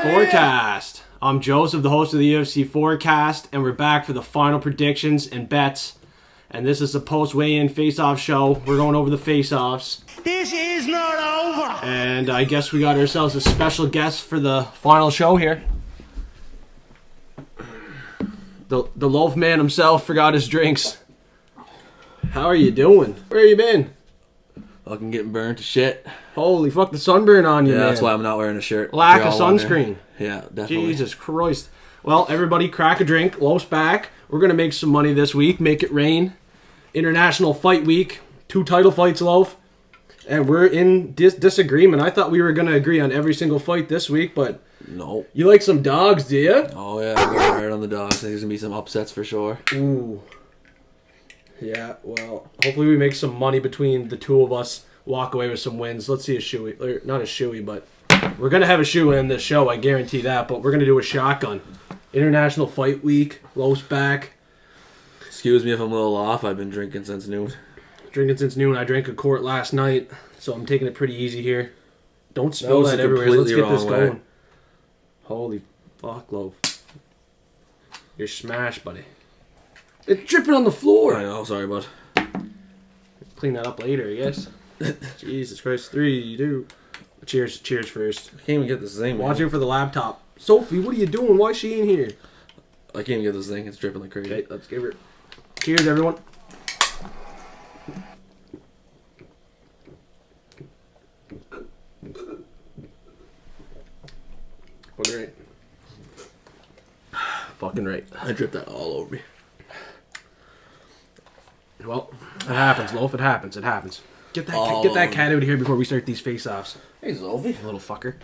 Forecast. I'm Joseph, the host of the UFC Forecast, and we're back for the final predictions and bets. And this is the post-weigh-in face-off show. We're going over the face-offs. This is not over. And I guess we got ourselves a special guest for the final show here. The loaf man himself forgot his drinks. How are you doing? Where you been? Fucking getting burned to shit. Holy fuck, the sunburn on you, Yeah, man. that's why I'm not wearing a shirt. Lack of sunscreen. Yeah, definitely. Jesus Christ. Well, everybody, crack a drink. Loaf's back. We're going to make some money this week. Make it rain. International Fight Week. 2 title fights, Loaf. And we're in disagreement. I thought we were going to agree on every single fight this week, but... No. You like some dogs, do you? Oh, yeah, I'm going hard on the dogs. I think there's going to be some upsets for sure. Ooh. Yeah, well, hopefully we make some money between the two of us. Walk away with some wins. Let's see a shoey. Or not a shoey, but... We're going to have a shoe in this show, I guarantee that, but we're going to do a shotgun. International Fight Week. Loaf's back. Excuse me if I'm a little off. I've been drinking since noon. Drinking since noon. I drank a quart last night, so I'm taking it pretty easy here. Don't spill that everywhere. Let's get this going. Holy fuck, Loaf. You're smashed, buddy. It's dripping on the floor. I know, sorry, bud. Clean that up later, I guess. Jesus Christ. 3, 2... Cheers first. I can't even get this thing, man. Watching for the laptop. Sophie, what are you doing? Why is she in here? I can't even get this thing. It's dripping like crazy. Okay, let's give her... Cheers, everyone. Fucking right. Fucking right. I dripped that all over me. Well, it happens, Loaf. It happens. Get that cat out of here before we start these face-offs. Hey, Sophie. Little fucker.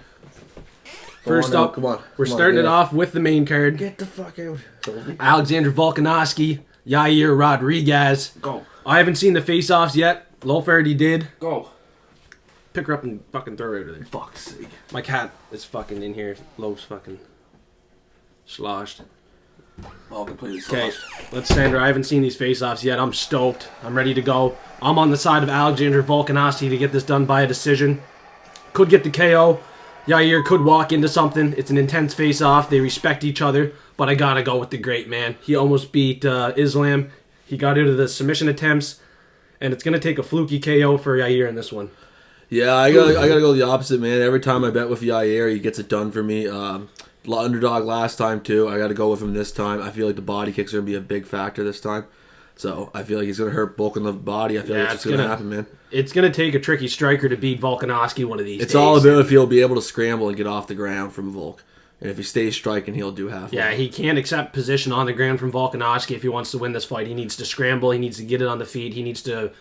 First up, come on. We're starting it off with the main card. Get the fuck out, Sophie. Alexandre Volkanovski, Yair Rodriguez. Go. I haven't seen the face-offs yet. Loaf already did. Go. Pick her up and fucking throw her out of there. Fuck's sake. My cat is fucking in here. Loaf's fucking sloshed. All completely Okay, sloshed. let's send her. I haven't seen these face-offs yet. I'm stoked. I'm ready to go. I'm on the side of Alexandre Volkanovski to get this done by a decision. Could get the KO. Yair could walk into something. It's an intense face-off. They respect each other. But I gotta go with the great man. He almost beat Islam. He got out of the submission attempts. And it's gonna take a fluky KO for Yair in this one. Yeah, I gotta go the opposite, man. Every time I bet with Yair, he gets it done for me. Underdog last time, too. I gotta go with him this time. I feel like the body kicks are gonna be a big factor this time. So I feel like he's gonna hurt Volk in the body. I feel like it's gonna happen, man. It's gonna take a tricky striker to beat Volkanovski one of these days. It's all about if he'll be able to scramble and get off the ground from Volk. And if he stays striking, he'll do half. Yeah, he can't accept position on the ground from Volkanovski if he wants to win this fight. He needs to scramble. He needs to get it on the feet. He needs to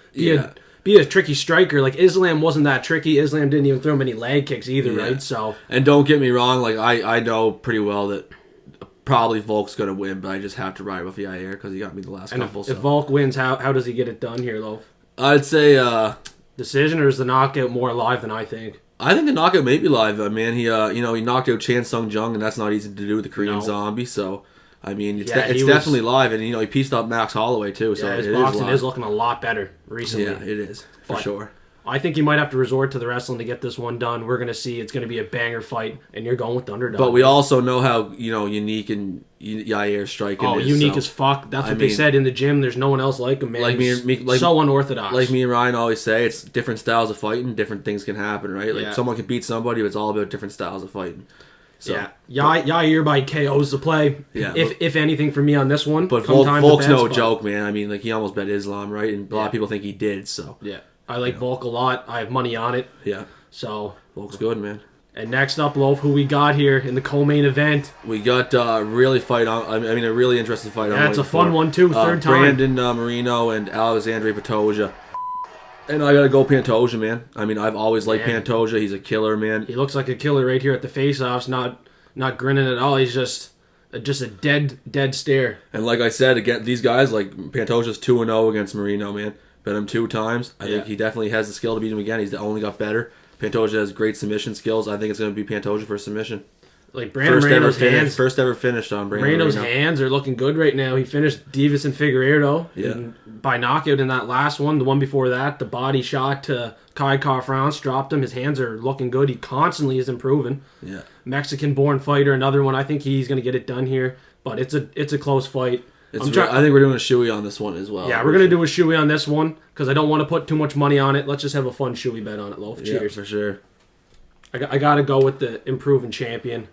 be a tricky striker. Like, Islam wasn't that tricky. Islam didn't even throw many leg kicks either, right? So, and don't get me wrong, like I know pretty well that probably Volk's gonna win, but I just have to ride with Yair because he got me the last couple. If Volk wins, how does he get it done here, Loaf? I'd say decision, or is the knockout more alive than I think? I think the knockout may be live, man. He he knocked out Chan Sung Jung, and that's not easy to do with the Korean Zombie. So, I mean, it's definitely live, and he pieced up Max Holloway too. So his boxing is looking a lot better recently. Yeah, it is for sure. I think you might have to resort to the wrestling to get this one done. We're going to see it's going to be a banger fight, and you're going with the underdog. But we also know how unique and Yair's striking is. Unique as fuck. That's what they said in the gym. There's no one else like him, man. So unorthodox. Like me and Ryan always say, it's different styles of fighting. Different things can happen, right? Like someone can beat somebody, but it's all about different styles of fighting. So, Yair by KO's the play. Yeah, if anything for me on this one. But Volk's no joke, man. I mean, he almost bet Islam, right? And a lot of people think he did. So yeah. I like Volk a lot. I have money on it. Yeah. So Volk's good, man. And next up, Loaf, who we got here in the co-main event? We got a really interesting fight. Yeah, it's a fun one too. Third time. Brandon Moreno and Alexandre Pantoja. And I gotta go Pantoja, man. I mean, I've always liked Pantoja. He's a killer, man. He looks like a killer right here at the face-offs. Not grinning at all. He's just a dead stare. And like I said, again, these guys, like Pantoja's 2-0 against Moreno, man. Bet him 2 times. I think he definitely has the skill to beat him again. He's only got better. Pantoja has great submission skills. I think it's going to be Pantoja for a submission. Like Brandon Moreno's hands. First ever finished on Brandon Moreno's Moreno. hands are looking good right now. He finished Divas and Yeah. by knockout in that last one. The one before that, the body shot to Kai Kara-France dropped him. His hands are looking good. He constantly is improving. Yeah. Mexican-born fighter, another one. I think he's going to get it done here. But it's a close fight. I think we're doing a shoey on this one as well. Yeah, we're going to do a shoey on this one because I don't want to put too much money on it. Let's just have a fun shoey bet on it, Loaf. Cheers. Yeah, for sure. I got to go with the improving champion.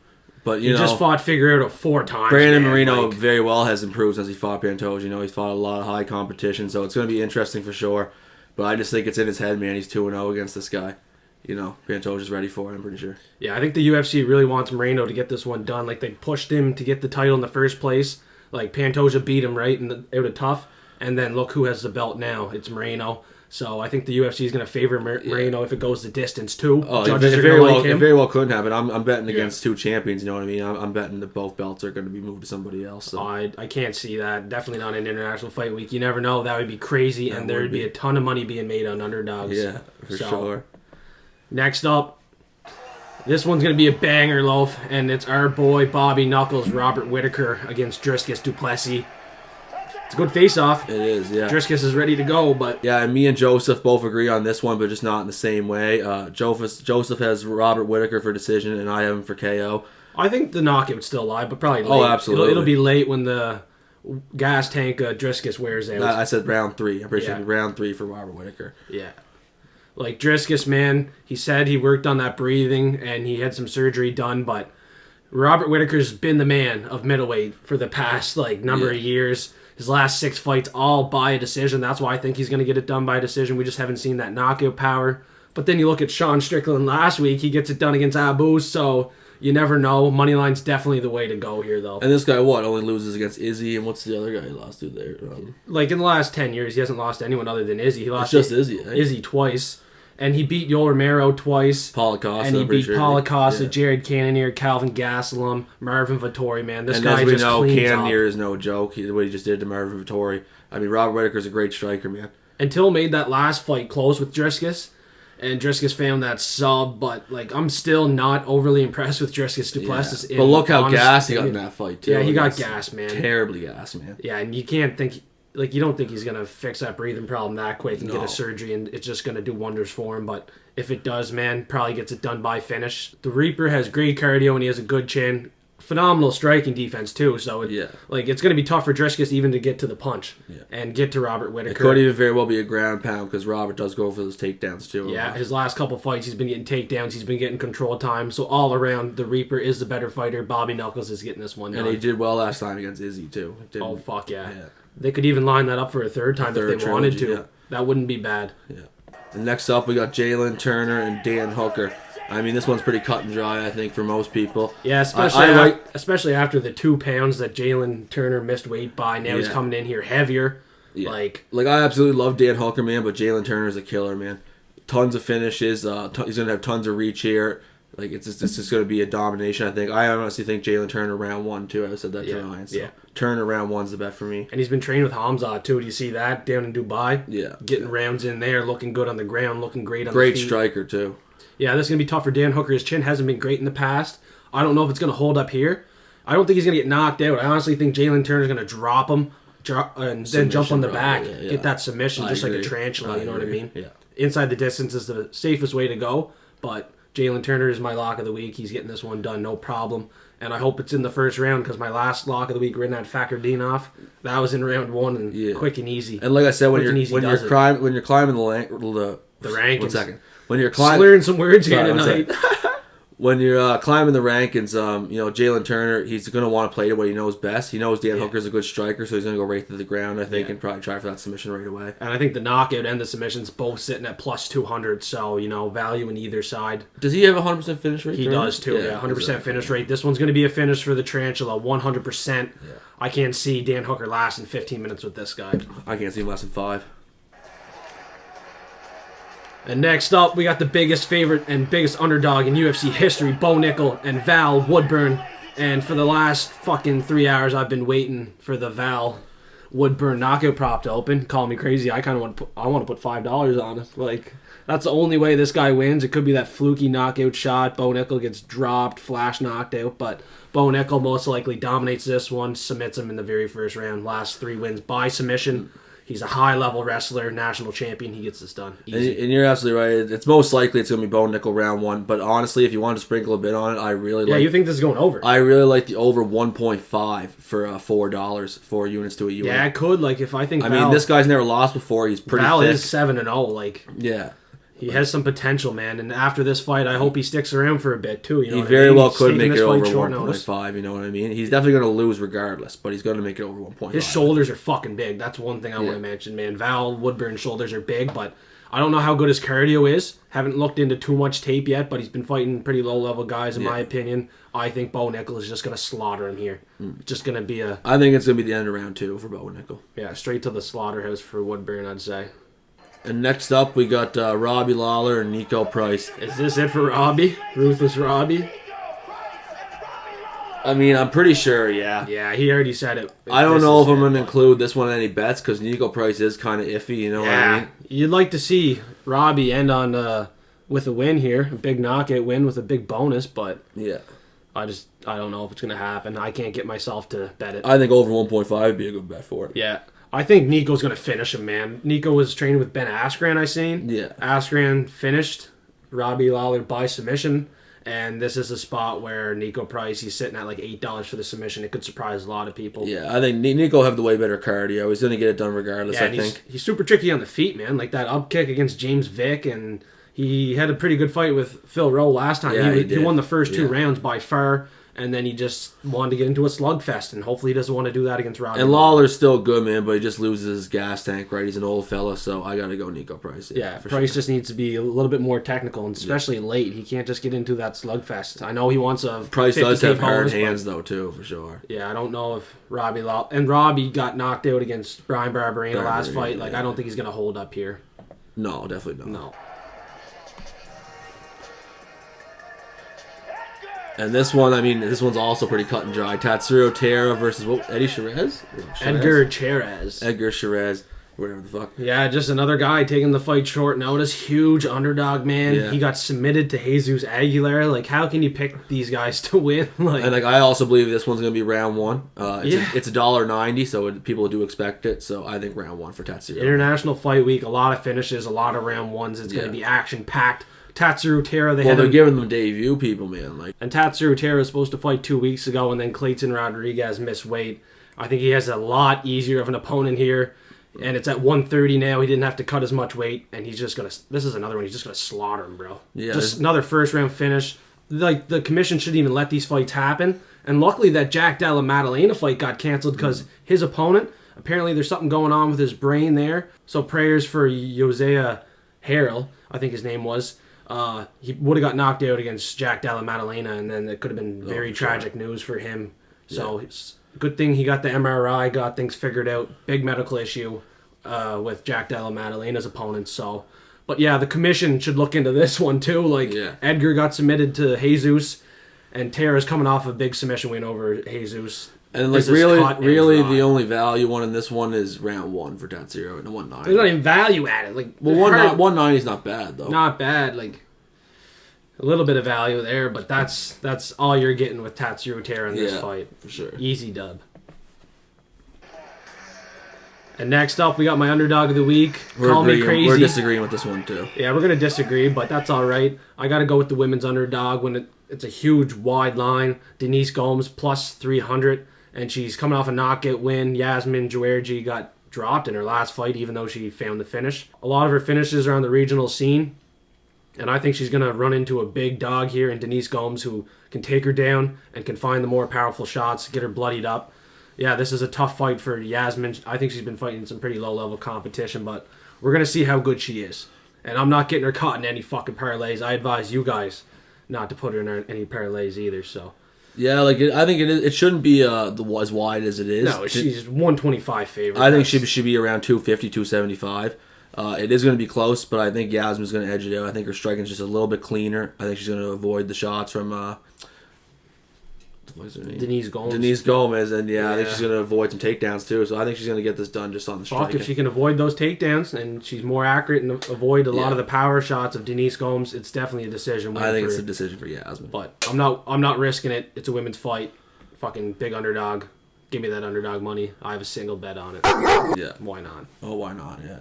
But he just fought Figueiredo 4 times. Brandon Moreno very well has improved since he fought Pantoja. He's fought a lot of high competition, so it's going to be interesting for sure. But I just think it's in his head, man. He's 2-0 against this guy. Pantoja's ready for it, I'm pretty sure. Yeah, I think the UFC really wants Moreno to get this one done. Like, they pushed him to get the title in the first place. Like, Pantoja beat him, right, out of tough. And then look who has the belt now. It's Moreno. So I think the UFC is going to favor Moreno if it goes the distance, too. Judges it are very going to well, like him. It very well couldn't happen. I'm betting against 2 champions, you know what I mean? I'm betting that both belts are going to be moved to somebody else. So. I can't see that. Definitely not an international fight week. You never know. That would be crazy, and there would be a ton of money being made on underdogs. Yeah, for sure. Next up, this one's going to be a banger, Loaf, and it's our boy Bobby Knuckles, Robert Whittaker against Dricus du Plessis. It's a good face-off. It is, yeah. Dricus is ready to go, but... Yeah, and me and Joseph both agree on this one, but just not in the same way. Joseph has Robert Whittaker for decision, and I have him for KO. I think the knockout's still alive, but probably late. Oh, absolutely. It'll be late when the gas tank Dricus wears out. I said round 3. I'm pretty sure it'll be round 3 for Robert Whittaker. Yeah. Like, Dricus, man, he said he worked on that breathing, and he had some surgery done, but Robert Whittaker's been the man of middleweight for the past, number of years. His last 6 fights, all by a decision. That's why I think he's going to get it done by a decision. We just haven't seen that knockout power. But then you look at Sean Strickland last week. He gets it done against Abu, so you never know. Moneyline's definitely the way to go here, though. And this guy, only loses against Izzy, and what's the other guy he lost to there? In the last 10 years, he hasn't lost to anyone other than Izzy. He lost just Izzy, eh? Izzy twice. And he beat Yoel Romero twice. Paulo Costa. And he beat Paulo Costa, Jared Cannonier, Calvin Gastelum, Marvin Vittori, man. This guy just cleans up. And as we know, Cannonier is no joke. What he just did to Marvin Vittori. I mean, Robert Whittaker's a great striker, man. Until made that last fight close with Dricus. And Dricus found that sub, but I'm still not overly impressed with Dricus du Plessis. But look how gassed he got in that fight, too. Yeah, he got gassed, man. Terribly gassed, man. Yeah, and you can't think... you don't think he's going to fix that breathing problem that quick and get a surgery, and it's just going to do wonders for him. But if it does, man, probably gets it done by finish. The Reaper has great cardio, and he has a good chin. Phenomenal striking defense, too. So, it's going to be tough for Dricus even to get to the punch and get to Robert Whittaker. It could even very well be a ground pound because Robert does go for those takedowns, too. Yeah, his last couple fights, he's been getting takedowns. He's been getting control time. So, all around, the Reaper is the better fighter. Bobby Knuckles is getting this one done. And he did well last time against Izzy, too. Oh, fuck yeah. They could even line that up for a third time if they wanted to. Yeah. That wouldn't be bad. Yeah. And next up, we got Jalin Turner and Dan Hooker. I mean, this one's pretty cut and dry, I think, for most people. Yeah, especially after the 2 pounds that Jalin Turner missed weight by. Now he's coming in here heavier. Yeah. I absolutely love Dan Hooker, man, but Jalin Turner's a killer, man. Tons of finishes. He's going to have tons of reach here. It's just going to be a domination, I think. I honestly think Jalin Turner round 1, too. I said that to Ryan. So Turner round 1's the bet for me. And he's been training with Hamzat, too. Do you see that down in Dubai? Yeah. Getting rounds in there, looking good on the ground, looking great on the feet. Great striker, too. Yeah, this is going to be tough for Dan Hooker. His chin hasn't been great in the past. I don't know if it's going to hold up here. I don't think he's going to get knocked out. I honestly think Jalin Turner's going to drop him and then jump on the back, get that submission just like a tarantula, you know what I mean? Yeah. Inside the distance is the safest way to go, but Jalin Turner is my lock of the week. He's getting this one done, no problem. And I hope it's in the first round because my last lock of the week, Rinat Fakhreddinov, that was in round 1 and quick and easy. And like I said, when you're climbing the rankings. 1 second. When you're climbing, slurring some words here tonight. When you're climbing the rankings, Jalin Turner, he's going to want to play to what he knows best. He knows Dan Hooker's a good striker, so he's going to go right to the ground, I think, and probably try for that submission right away. And I think the knockout and the submissions both sitting at plus 200, so, value in either side. Does he have a 100% finish rate? He does, too, 100% finish rate. This one's going to be a finish for the Tarantula, 100%. Yeah. I can't see Dan Hooker lasting 15 minutes with this guy. I can't see him lasting 5. And next up, we got the biggest favorite and biggest underdog in UFC history, Bo Nickal and Val Woodburn. And for the last fucking 3 hours, I've been waiting for the Val Woodburn knockout prop to open. Call me crazy. I kind of want to put $5 on it. Like, that's the only way this guy wins. It could be that fluky knockout shot. Bo Nickal gets dropped, flash knocked out, but Bo Nickal most likely dominates this one, submits him in the very first round. Last 3 wins by submission. He's a high-level wrestler, national champion. He gets this done. Easy. And you're absolutely right. It's most likely it's going to be Bo Nickal round 1. But honestly, if you want to sprinkle a bit on it, I really Yeah, you think this is going over? I really like the over 1.5 for $4, 4 units to a unit. Yeah, it could. Like, if I think I mean, this guy's never lost before. He's pretty Val thick. is 7-0. Like, yeah. He has some potential, man. And after this fight, I hope he sticks around for a bit, too. You know He what very I mean? well He's could taking make this it fight over short notice. 1.5, you know what I mean? He's definitely going to lose regardless, but he's going to make it over 1.5. His shoulders are fucking big. That's one thing I want to mention, man. Val Woodburn's shoulders are big, but I don't know how good his cardio is. Haven't looked into too much tape yet, but he's been fighting pretty low-level guys, in my opinion. I think Bo Nickal is just going to slaughter him here. Just going to be a... I think it's going to be the end of round 2 for Bo Nickal. Yeah, straight to the slaughterhouse for Woodburn, I'd say. And next up, we got Robbie Lawler and Niko Price. Is this it for Robbie? Ruthless Robbie? I mean, I'm pretty sure, yeah. Yeah, he already said it. I don't know if I'm going to include this one in any bets, because Niko Price is kind of iffy, you know what I mean? You'd like to see Robbie end on with a win here. A big knockout win with a big bonus, but yeah, I don't know if it's going to happen. I can't get myself to bet it. I think over 1.5 would be a good bet for it. Yeah. I think Niko's going to finish him, man. Niko was training with Ben Askren, I seen. Yeah. Askren finished Robbie Lawler by submission, and this is a spot where Niko Price, he's sitting at like $8 for the submission. It could surprise a lot of people. Yeah, I think Niko have the way better cardio. He's going to get it done regardless, I think. He's super tricky on the feet, man. Like that up kick against James Vick, and he had a pretty good fight with Phil Rowe last time. Yeah, he won the first 2 rounds by far. And then he just wanted to get into a slugfest, and hopefully he doesn't want to do that against Robbie. And Lawler's still good, man, but he just loses his gas tank, right? He's an old fella, so I got to go Niko Price. Yeah, Price just needs to be a little bit more technical, and especially late. He can't just get into that slugfest. I know he wants a Price does have hard bonus, hands, though, too, for sure. Yeah, I don't know if Robbie got knocked out against Brian Barberena last fight. Like, I don't think he's going to hold up here. No, definitely not. No. And this one, I mean, this one's also pretty cut and dry. Tatsuro Taira versus Eddie Chairez? Edgar Chairez. Edgar Chairez, whatever the fuck. Yeah, just another guy taking the fight short notice. Huge underdog, man. Yeah. He got submitted to Jesus Aguilar. Like, how can you pick these guys to win? Like, And I also believe this one's going to be round 1. Yeah. It's $1.90, so people do expect it. So I think round 1 for Tatsuro. International Fight Week, a lot of finishes, a lot of round 1s. It's going to be action-packed. Tatsuro Taira, they're giving them debut people, man. Like, and Tatsuro Taira was supposed to fight 2 weeks ago, and then Clayton Rodriguez missed weight. I think he has a lot easier of an opponent here, and it's at 130 now. He didn't have to cut as much weight, and he's just going to... This is another one. He's just going to slaughter him, bro. Yeah, just another first-round finish. Like, the commission shouldn't even let these fights happen, and luckily that Jack Della Maddalena fight got canceled because his opponent, apparently there's something going on with his brain there, so prayers for Josea Harrell, I think his name was. He would have got knocked out against Jack Della Maddalena, and then it could have been very tragic news for him. So it's a good thing he got the MRI, got things figured out. Big medical issue with Jack Della Maddalena's opponent. So, but yeah, the commission should look into this one too. Like Edgar got submitted to Jesus, and Taira's coming off a big submission win over Jesus. And like really, the only value one in this one is round 1 for Tatsuro and 190. There's not even value at it. Like, well, 190 is not bad though. Not bad. Like, a little bit of value there, but that's all you're getting with Tatsuro Taira in this fight. For sure. Easy dub. And next up, we got my underdog of the week. Call me crazy. We're disagreeing with this one too. Yeah, we're gonna disagree, but that's all right. I got to go with the women's underdog when it's a huge wide line. Denise Gomes plus 300, and she's coming off a knockout win. Yazmin Jauregui got dropped in her last fight, even though she found the finish. A lot of her finishes are on the regional scene. And I think she's going to run into a big dog here in Denise Gomes, who can take her down and can find the more powerful shots, get her bloodied up. Yeah, this is a tough fight for Yazmin. I think she's been fighting some pretty low-level competition, but we're going to see how good she is. And I'm not getting her caught in any fucking parlays. I advise you guys not to put her in any parlays either, so... Yeah, like I think it shouldn't be as wide as it is. No, she's 125 favorite. I think she should be around 250, 275. It is going to be close, but I think Yazmin's going to edge it out. I think her striking's just a little bit cleaner. I think she's going to avoid the shots from fuck's her name? Denise Gomes. Denise Gomes, and I think she's going to avoid some takedowns too. So I think she's going to get this done just on the strike. If she can avoid those takedowns and she's more accurate and avoid a lot of the power shots of Denise Gomes, it's definitely a decision. I think it's a decision for Yazmin. But I'm not risking it. It's a women's fight. Fucking big underdog. Give me that underdog money. I have a single bet on it. Yeah. Why not? Oh, why not? Yeah.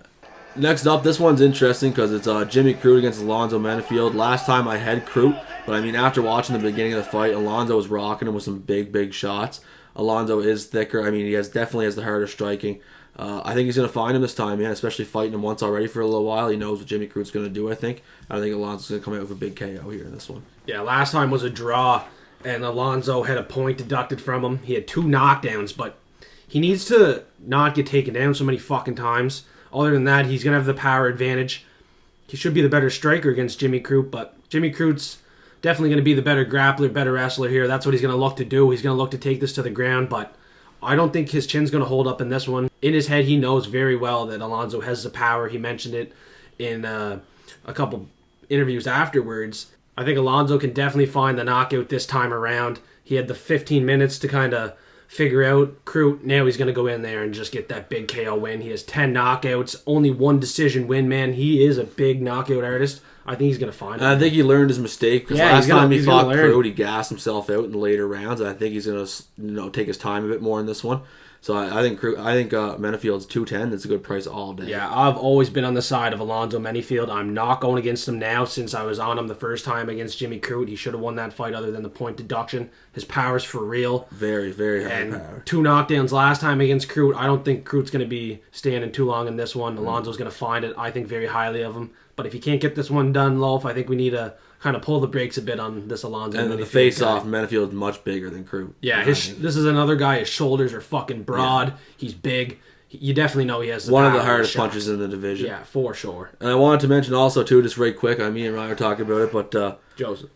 Next up, this one's interesting because it's Jimmy Crute against Alonzo Menifield. Last time I had Crute, but I mean, after watching the beginning of the fight, Alonzo was rocking him with some big shots. Alonzo is thicker. I mean, definitely has the harder striking. I think he's going to find him this time, man, especially fighting him once already for a little while. He knows what Jimmy Crute's going to do, I think. I think Alonzo's going to come out with a big KO here in this one. Yeah, last time was a draw, and Alonzo had a point deducted from him. He had 2 knockdowns, but he needs to not get taken down so many fucking times. Other than that, he's going to have the power advantage. He should be the better striker against Jimmy Crute, but Jimmy Crute's definitely going to be the better grappler, better wrestler here. That's what he's going to look to do. He's going to look to take this to the ground, but I don't think his chin's going to hold up in this one. In his head, he knows very well that Alonzo has the power. He mentioned it in a couple interviews afterwards. I think Alonzo can definitely find the knockout this time around. He had the 15 minutes to kind of figure out Crute. Now he's going to go in there and just get that big KO win. He has 10 knockouts, only 1 decision win, man. He is a big knockout artist. I think he's going to find it. I think he learned his mistake because last time he fought Crute, he gassed himself out in the later rounds. And I think he's going to take his time a bit more in this one. So I think Menifield's 210. It's a good price all day. Yeah, I've always been on the side of Alonzo Menifield. I'm not going against him now since I was on him the first time against Jimmy Crute. He should have won that fight other than the point deduction. His power's for real. Very, very high power. 2 knockdowns last time against Crute. I don't think Crute's going to be standing too long in this one. Alonzo's going to find it. I think very highly of him. But if you can't get this one done, Loaf, I think we need to kind of pull the brakes a bit on this Alonzo. And the face-off, Menifield's much bigger than Crute. Yeah, this is another guy. His shoulders are fucking broad. Yeah. He's big. You definitely know he has one of the hardest punches in the division. Yeah, for sure. And I wanted to mention also, too, just very quick, me and Ryan were talking about it, but Joseph.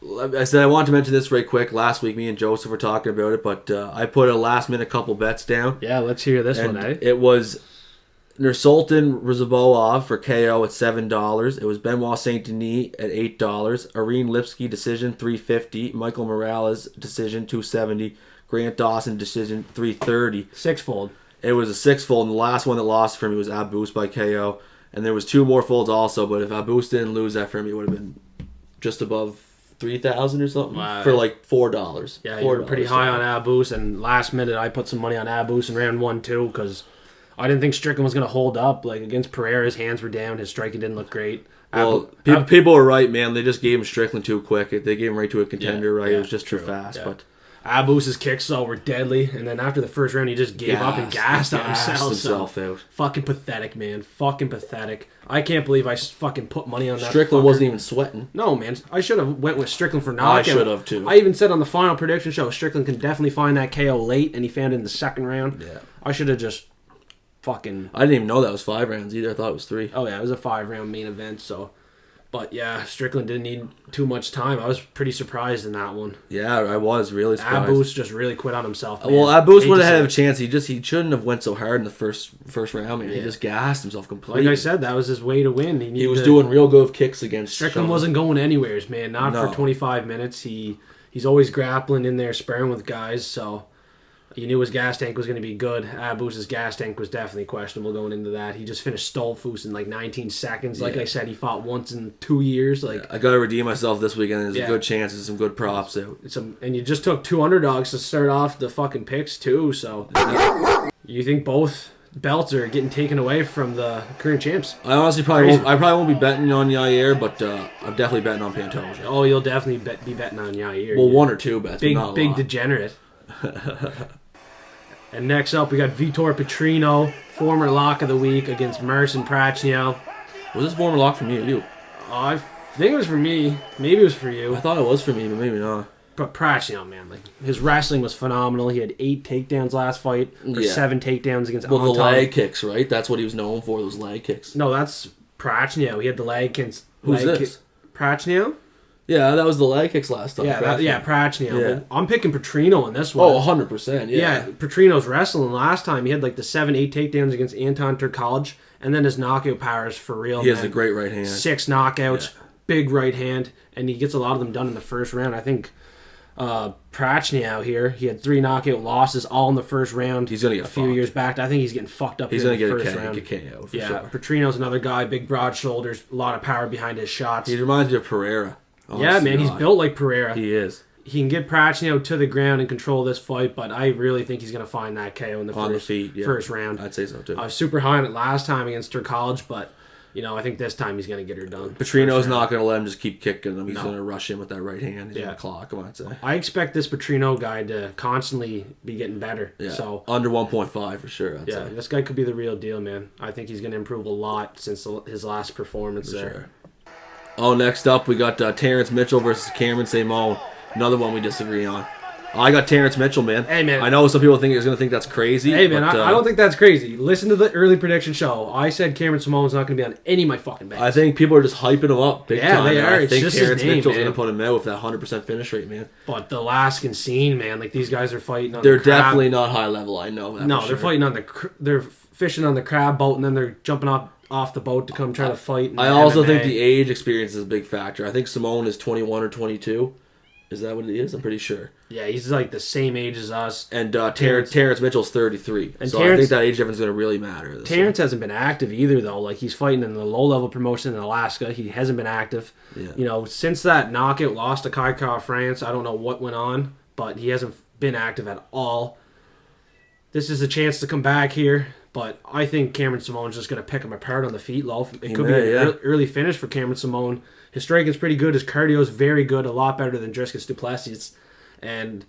I said I wanted to mention this very quick. Last week, me and Joseph were talking about it, but I put a last-minute couple bets down. Yeah, let's hear this one, eh? It was Nursultan Rizabov for KO at $7. It was Benoit Saint Denis at $8. Irene Lipsky decision $350. Michael Morales decision $270. Grant Dawson decision $330. 6-fold. It was a 6-fold, and the last one that lost for me was Abus by KO. And there was 2 more folds also, but if Abus didn't lose that for me, it would have been just above 3,000 or something for like $4. Yeah, you were pretty high on Abus, and last minute I put some money on Abus in round 1 too because I didn't think Strickland was going to hold up. Like against Pereira, his hands were down. His striking didn't look great. Well, people were right, man. They just gave him Strickland too quick. They gave him right to a contender, right? It was just too fast. Yeah. But Abus's kicks though were deadly, and then after the first round, he just gave up and gassed himself out. Fucking pathetic, man. Fucking pathetic. I can't believe I fucking put money on that. Strickland wasn't even sweating. No, man. I should have went with Strickland for knockout. I should have too. I even said on the final prediction show, Strickland can definitely find that KO late, and he found it in the second round. Yeah. I should have just fucking... I didn't even know that was 5 rounds either. I thought it was 3. Oh, yeah. It was a 5-round main event, so... But, yeah, Strickland didn't need too much time. I was pretty surprised in that one. Yeah, I was really surprised. Abus just really quit on himself, man. Well, Abus would have had a chance. He shouldn't have went so hard in the first round, man. Yeah. He just gassed himself completely. Like I said, that was his way to win. He was doing real good kicks against Strickland wasn't going anywhere, man. Not for 25 minutes. He's always grappling in there, sparring with guys, so... You knew his gas tank was going to be good. Abus's gas tank was definitely questionable going into that. He just finished Stolfus in like 19 seconds. Like I said, he fought once in 2 years. Like I got to redeem myself this weekend. There's a good chance and some good props out. And you just took 2 underdogs to start off the fucking picks too. So you think both belts are getting taken away from the current champs? I honestly probably won't be betting on Yair, but I'm definitely betting on Pantoja. Oh, you'll definitely be betting on Yair. Well, 1 or 2 bets. Big degenerate. And next up, we got Vitor Petrino, former lock of the week against Marcin Prachnio. Was this former lock for me or you? I think it was for me. Maybe it was for you. I thought it was for me, but maybe not. But Prachnio, man, like his wrestling was phenomenal. He had 8 takedowns last fight, or 7 takedowns against. Well, the leg kicks, right? That's what he was known for. Those leg kicks. No, that's Prachnio. He had the leg kicks. Who's this? Prachnio. Yeah, that was the leg kicks last time. Prachnio. Yeah. I'm picking Petrino in this one. Oh, 100%, yeah. Petrino's wrestling last time. He had like the 7-8 takedowns against Anton Turkalj, and then his knockout power is for real, He has a great right hand. 6 knockouts, big right hand, and he gets a lot of them done in the first round. I think Prachnio here. He had 3 knockout losses all in the first round. He's gonna get a few fucked. years back. I think he's getting fucked up. He's here gonna in the get first a round. KO for Yeah, sure. Petrino's another guy, big broad shoulders, a lot of power behind his shots. He reminds me of Pereira. Yeah, man, he's built like Pereira. He is. He can get Prachnio to the ground and control this fight, but I really think he's going to find that KO in the first round. I'd say so too. I was super high on it last time against College, but I think this time he's going to get her done. Petrino's not going to let him just keep kicking him. He's going to rush in with that right hand. He's going to clock him, I'd say. I expect this Petrino guy to constantly be getting better. Yeah. So under 1.5 for sure, I'd say. This guy could be the real deal, man. I think he's going to improve a lot since his last performance there. Sure. Oh, next up, we got Terrence Mitchell versus Cameron Simone. Another one we disagree on. I got Terrence Mitchell, man. Hey, man. I know some people are going to think that's crazy. Hey, man, but, I don't think that's crazy. Listen to the early prediction show. I said Cameron Simone's not going to be on any of my fucking bets. I think people are just hyping him up big time. They are. I It's think just Terrence his name, Mitchell's man. going to put him out with that 100% finish rate, man. But the Alaskan scene, man, like these guys are fighting on They're the crab. definitely not high level, I know that. No, for they're sure. fighting on they're fishing on the crab boat and then they're jumping off the boat to come try to fight. I also think the age experience is a big factor. I think Simone is 21 or 22. Is that what it is? I'm pretty sure. Yeah, he's like the same age as us. And Terrence Mitchell's 33. And so I think that age difference is going to really matter. Terrence hasn't been active either, though. Like, he's fighting in the low-level promotion in Alaska. He hasn't been active. Yeah. Since that knockout loss to Kaikar France, I don't know what went on, but he hasn't been active at all. This is a chance to come back here, but I think Cameron Simone's just going to pick him apart on the feet, Loaf. It could be an early finish for Cameron Simone. His striking's pretty good. His cardio's very good, a lot better than Dricus du Plessis. And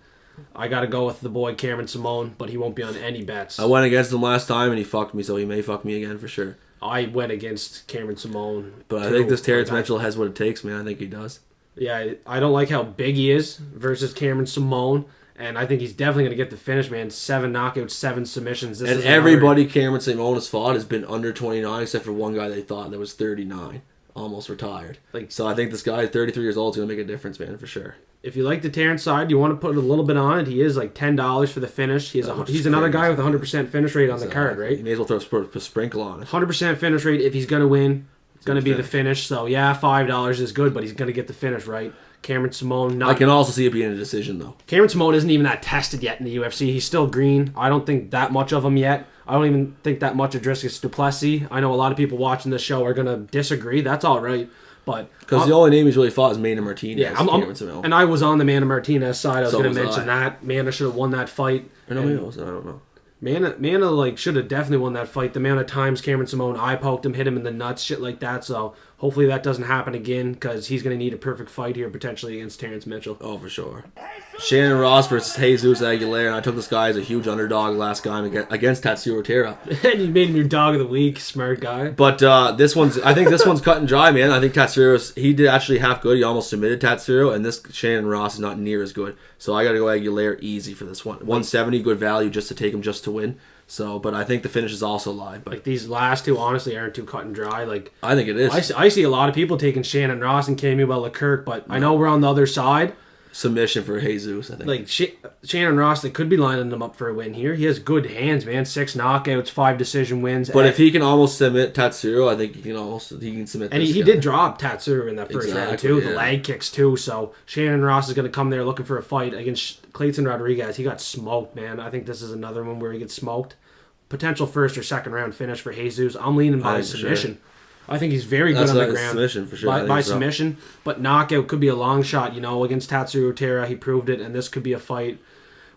I got to go with the boy Cameron Simone, but he won't be on any bets. I went against him last time, and he fucked me, so he may fuck me again for sure. I went against Cameron Simone. But I think this Terrence Mitchell has what it takes, man. I think he does. Yeah, I don't like how big he is versus Cameron Simone. And I think he's definitely going to get the finish, man. 7 knockouts, 7 submissions. And everybody Cameron Simone has fought has been under 29, except for one guy they thought that was 39. Almost retired. So I think this guy, 33 years old, is going to make a difference, man, for sure. If you like the Terrence side, you want to put a little bit on it. He is like $10 for the finish. He's another guy with a 100% finish rate on the card, right? You may as well throw a sprinkle on it. 100% finish rate. If he's going to win, it's going to be the finish. So, yeah, $5 is good, but he's going to get the finish, right? Cameron Simone. I can also see it being a decision, though. Cameron Simone isn't even that tested yet in the UFC. He's still green. I don't think that much of him yet. I don't even think that much of Dricus du Plessis. I know a lot of people watching this show are going to disagree. That's all right. Because the only name he's really fought is Mana Martinez. Yeah, and I was on the Mana Martinez side. I was going to mention that. Mana should have won that fight. I don't know. Mana should have definitely won that fight. The amount of times Cameron Simone eye poked him, hit him in the nuts, shit like that. So hopefully that doesn't happen again because he's going to need a perfect fight here potentially against Terrence Mitchell. Oh, for sure. Shannon Ross versus Jesus Aguilera, and I took this guy as a huge underdog last time against Tatsuro Taira. And you made him your dog of the week, smart guy. But I think this one's cut and dry, man. I think he did actually half good. He almost submitted Tatsuro, and this Shannon Ross is not near as good. So I got to go Aguilera easy for this one. 170, good value just to take him just to win. So, but I think the finish is also live. But like these last two, honestly, aren't too cut and dry. Like I think it is. I see a lot of people taking Shannon Ross and Camuel Leclerc, but I know we're on the other side. Submission for Jesus, I think. Like Shannon Ross, they could be lining them up for a win here. He has good hands, man. 6 knockouts, 5 decision wins. But if he can almost submit Tatsuro, I think he can submit. And he did drop Tatsuro in that first round too. Yeah. The leg kicks too. So Shannon Ross is going to come there looking for a fight against Clayton Rodriguez. He got smoked, man. I think this is another one where he gets smoked. Potential first or second round finish for Jesus. I'm leaning by submission. Sure. I think he's very good on the ground. Submission for sure. By submission, but knockout could be a long shot. Against Tatsuro Taira, he proved it, and this could be a fight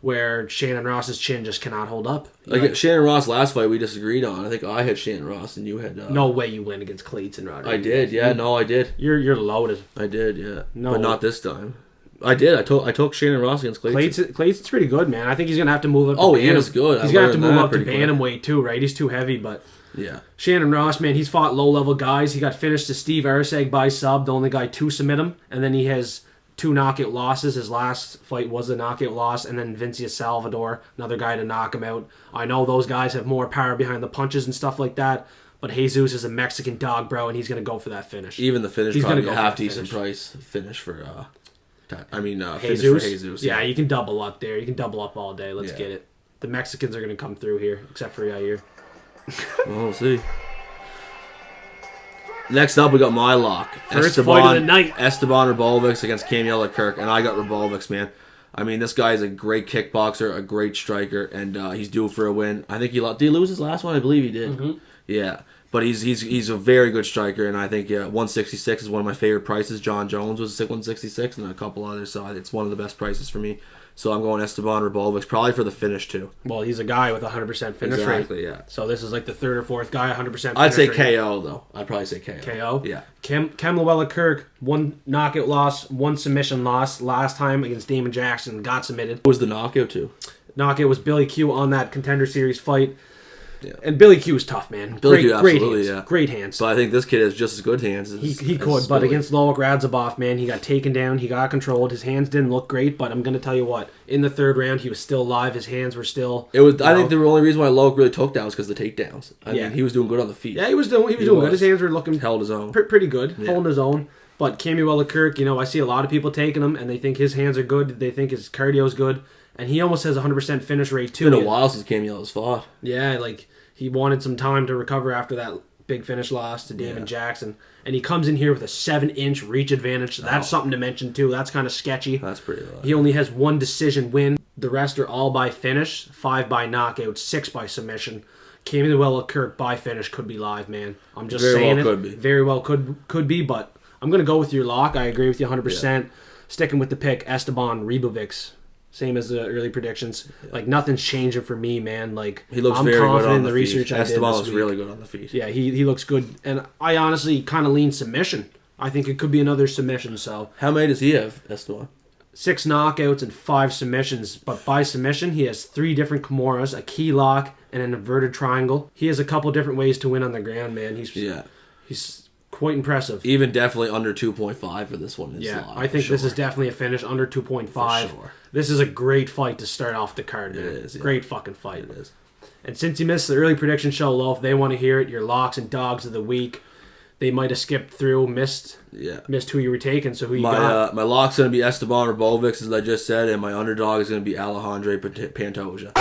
where Shannon Ross's chin just cannot hold up. Shannon Ross last fight we disagreed on. I think I had Shannon Ross and you had. No way you win against Clayton Rodriguez. I did, yeah. No, I did. You're loaded. I did, yeah. No, but not this time. I did. I took Shannon Ross against Clayton. Clayton's pretty good, man. I think he's gonna have to move up. Oh, he is good. He's gonna have to move up to bantamweight too, right? He's too heavy, but yeah. Shannon Ross, man, he's fought low level guys. He got finished to Steve Arseg by sub, the only guy to submit him, and then he has 2 knockout losses. His last fight was a knockout loss, and then Vincia Salvador, another guy to knock him out. I know those guys have more power behind the punches and stuff like that. But Jesus is a Mexican dog, bro, and he's gonna go for that finish. Even the finish, he's probably gonna go a half decent price finish for. Finish for Jesus. Yeah, you can double up there. You can double up all day. Let's get it. The Mexicans are going to come through here, except for Yair. Well, we'll see. Next up, we got my lock. First fight of the night. Esteban Rabovics against Camuel Leclerc, and I got Rabovics, man. I mean, this guy is a great kickboxer, a great striker, and he's due for a win. I think did he lose his last one? I believe he did. Mm-hmm. Yeah. But he's a very good striker, and I think 166 is one of my favorite prices. John Jones was 166, and a couple others, so it's one of the best prices for me. So I'm going Esteban Rabovic, probably for the finish too. Well, he's a guy with 100% finish rate. Exactly, yeah. So this is like the third or fourth guy, 100% finish I'd say rate. KO though. I'd probably say KO. KO? Yeah. Cam Llewellyn-Kirk, 1 knockout loss, 1 submission loss. Last time against Damon Jackson, got submitted. What was the knockout to? Knockout was Billy Q on that Contender Series fight. Yeah. And Billy Q is tough, man. Billy Q, great absolutely, hands. yeah. Great hands. So I think this kid has just as good hands. He could, but against Loic Radzhabov, man, he got taken down. He got controlled. His hands didn't look great, but I'm going to tell you what. In the third round, he was still alive. His hands were still... I think the only reason why Loic really took down was because of the takedowns. I Yeah. mean, he was doing good on the feet. Yeah, he was doing good. His hands were looking... Held his own. Pretty good. Holding his own. But Cam Llewellyn-Kirk, I see a lot of people taking him, and they think his hands are good. They think his cardio is good. And he almost has a 100% finish rate, too. It's been a while since Camille's fought. Yeah, he wanted some time to recover after that big finish loss to Damon Jackson. And he comes in here with a 7-inch reach advantage. So that's something to mention, too. That's kind of sketchy. That's pretty low. He only has 1 decision win. The rest are all by finish, 5 by knockout, 6 by submission. Cam Llewellyn-Kirk by finish could be live, man. I'm just saying it. Could be. Very well could be, but I'm going to go with your lock. I agree with you 100%. Yeah. Sticking with the pick, Esteban Rabovic. Same as the early predictions. Yeah. Nothing's changing for me, man. He looks I'm very confident good on in the feet. research I did Esteban this looks week. really good on the feet. Yeah, he looks good. And I honestly kind of lean submission. I think it could be another submission. So how many does he have, Esteban? 6 knockouts and 5 submissions. But by submission, he has 3 different Kimuras, a key lock, and an inverted triangle. He has a couple different ways to win on the ground, man. He's quite impressive. Even definitely under 2.5 for this one. I think this is definitely a finish under 2.5. For sure. This is a great fight to start off the card, man. It is. Yeah. Great fucking fight. It is. And since you missed the early prediction show, Loaf, they want to hear it. Your locks and dogs of the week. They might have skipped through, missed who you were taking. So who you got? My lock's going to be Esteban Rabovic, as I just said, and my underdog is going to be Alexandre Pantoja.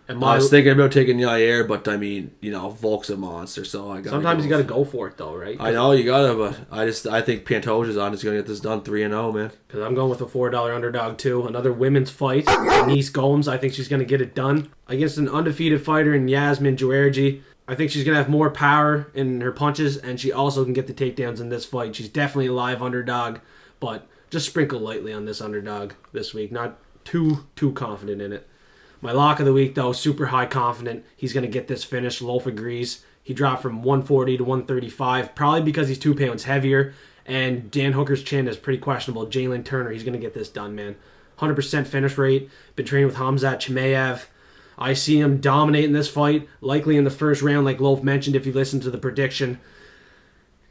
And I was thinking about taking Yair, but I mean, Volk's a monster, so I got. Sometimes you got to go for it, though, right? I know you gotta, but I think Pantoja's on. Just gonna get this done 3-0, man. Because I'm going with a $4 underdog too. Another women's fight, Denise Gomes. I think she's gonna get it done against an undefeated fighter in Yazmin Jauregui. I think she's gonna have more power in her punches, and she also can get the takedowns in this fight. She's definitely a live underdog, but just sprinkle lightly on this underdog this week. Not too confident in it. My lock of the week, though, super high confident. He's going to get this finish. Loaf agrees. He dropped from 140 to 135, probably because he's 2 pounds heavier. And Dan Hooker's chin is pretty questionable. Jalin Turner, he's going to get this done, man. 100% finish rate. Been training with Khamzat Chimaev. I see him dominating this fight, likely in the first round, like Loaf mentioned if you listen to the prediction.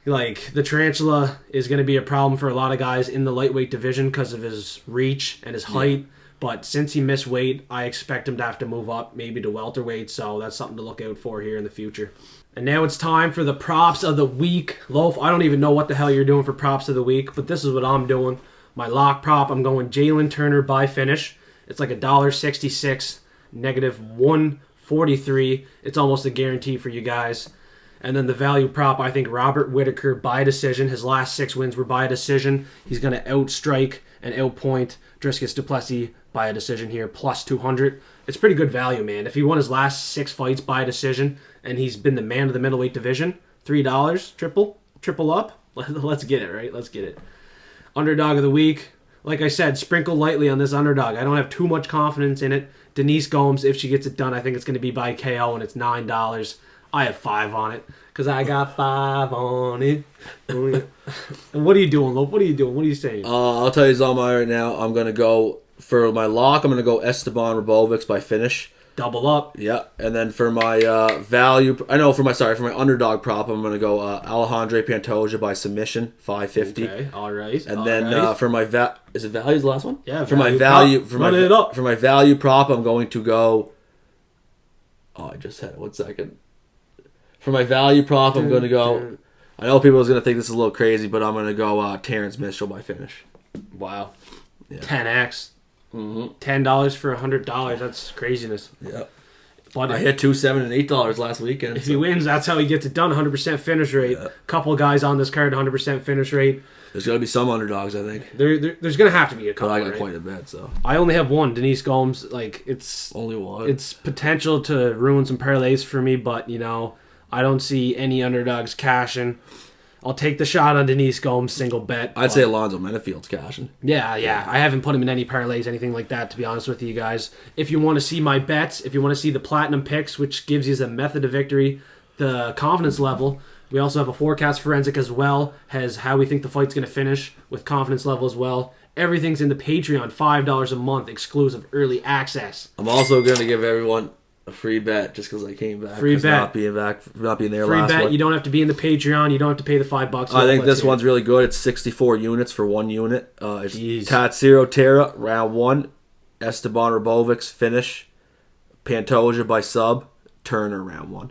The Tarantula is going to be a problem for a lot of guys in the lightweight division because of his reach and his height. Yeah. But since he missed weight, I expect him to have to move up, maybe to welterweight. So that's something to look out for here in the future. And now it's time for the props of the week. Loaf, I don't even know what the hell you're doing for props of the week, but this is what I'm doing. My lock prop, I'm going Jalin Turner by finish. It's like $1.66, -143. It's almost a guarantee for you guys. And then the value prop, I think Robert Whittaker by decision. His last 6 wins were by decision. He's going to outstrike and outpoint Dricus du Plessis by a decision here, +200. It's pretty good value, man. If he won his last 6 fights by decision and he's been the man of the middleweight division, $3, triple up. Let's get it, right? Let's get it. Underdog of the week. Like I said, sprinkle lightly on this underdog. I don't have too much confidence in it. Denise Gomes, if she gets it done, I think it's going to be by KO, and it's $9. I have 5 on it because I got 5 on it. And what are you doing, Lope? What are you doing? What are you saying? I'll tell you something right now. I'm going to go, for my lock, I'm going to go Esteban Rabovic by finish. Double up. Yeah. And then for my for my underdog prop, I'm going to go Alexandre Pantoja by submission, $5.50. Okay, all right. And then for my is it value the last one? Yeah. For my value prop, I'm going to go. Oh, I just had it. 1 second. For my value prop, I'm going to go. I know people are going to think this is a little crazy, but I'm going to go Terrence Mitchell by finish. Wow. Yeah. 10x. $10 for $100. That's craziness. Yep. But I hit $2, $7, and $8 last weekend. If he wins, that's how he gets it done. 100% finish rate. Yeah. Couple guys on this card, 100% finish rate. There's got to be some underdogs, I think. There's gonna have to be a couple. But I got right? quite a bet, so. I only have one, Denise Gomes. Like it's Only one. It's potential to ruin some parlays for me, but I don't see any underdogs cashing. I'll take the shot on Denise Gomes single bet. I'd say Alonzo Menifield's cashing. Yeah. I haven't put him in any parlays, anything like that, to be honest with you guys. If you want to see my bets, if you want to see the platinum picks, which gives you the method of victory, the confidence level, we also have a forecast forensic as well, has how we think the fight's going to finish with confidence level as well. Everything's in the Patreon, $5 a month, exclusive early access. I'm also going to give everyone a free bet just because I came back. Free bet. Not being there Free last bet. one. You don't have to be in the Patreon. You don't have to pay the $5. I think this one's really good. It's 64 units for one unit. It's Jeez. Tatsuro, Taira, round 1. Esteban Rabovic's finish. Pantoja by sub. Turner, round 1.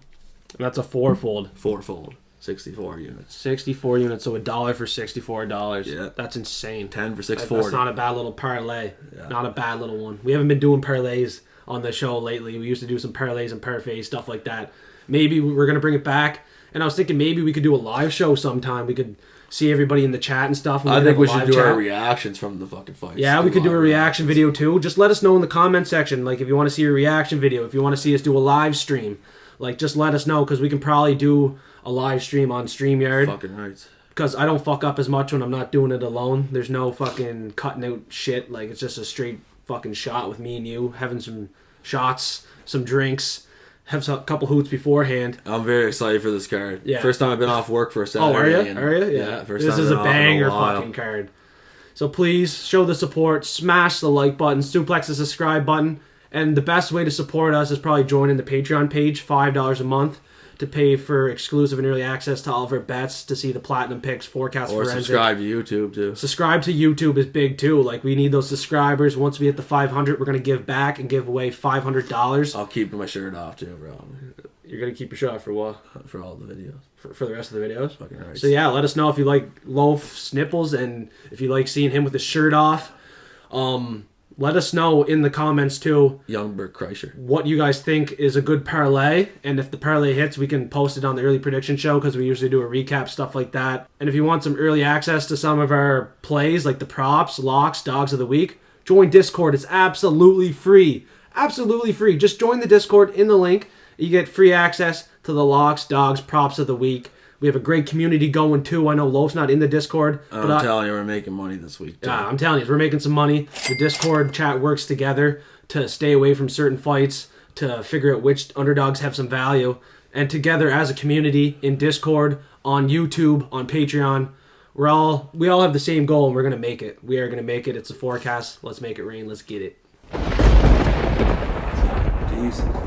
That's a fourfold. Fourfold. 64 units. 64 units, so $1 for $64. Yeah. That's insane. 10 for That's 640. not a bad little parlay. Yeah. Not a bad little one. We haven't been doing parlays on the show lately. We used to do some parlays and parfaits, stuff like that. Maybe we're going to bring it back. And I was thinking maybe we could do a live show sometime. We could see everybody in the chat and stuff. I think we should do our reactions from the fucking fights. Yeah, we could do a reaction video too. Just let us know in the comment section. Like if you want to see a reaction video, if you want to see us do a live stream, like just let us know because we can probably do a live stream on StreamYard. Fucking right. Because I don't fuck up as much when I'm not doing it alone. There's no fucking cutting out shit. Like it's just a straight fucking shot with me and you having some shots, some drinks, have a couple hoots beforehand. I'm very excited for this card. Yeah. First time I've been off work for a Saturday. Oh, are you? and- Are you? Yeah. First This time is I've a been off in banger while. fucking card. So please show the support, smash the like button, suplex the subscribe button, and the best way to support us is probably joining the Patreon page, $5 a month, to pay for exclusive and early access to all of our bets, to see the platinum picks, forecast Or forensic. subscribe to YouTube too. Subscribe to YouTube is big too. Like we need those subscribers. Once we hit the 500, we're gonna give back and give away $500. I'll keep my shirt off too, bro. You're gonna keep your shot for what? For all the videos. For the rest of the videos. Fucking right. So yeah, let us know if you like Loafs nipples and if you like seeing him with his shirt off. Let us know in the comments too Young Bert Kreischer. what you guys think is a good parlay, and if the parlay hits, we can post it on the early prediction show because we usually do a recap, stuff like that. And if you want some early access to some of our plays, like the props, locks, dogs of the week, join Discord. It's absolutely free. Absolutely free. Just join the Discord in the link. You get free access to the locks, dogs, props of the week. We have a great community going too. I know Loaf's not in the Discord, but I'm telling you, we're making money this week. Too. I'm telling you, we're making some money. The Discord chat works together to stay away from certain fights, to figure out which underdogs have some value, and together as a community in Discord, on YouTube, on Patreon, we all have the same goal, and we're gonna make it. We are gonna make it. It's a forecast. Let's make it rain. Let's get it. Jeez.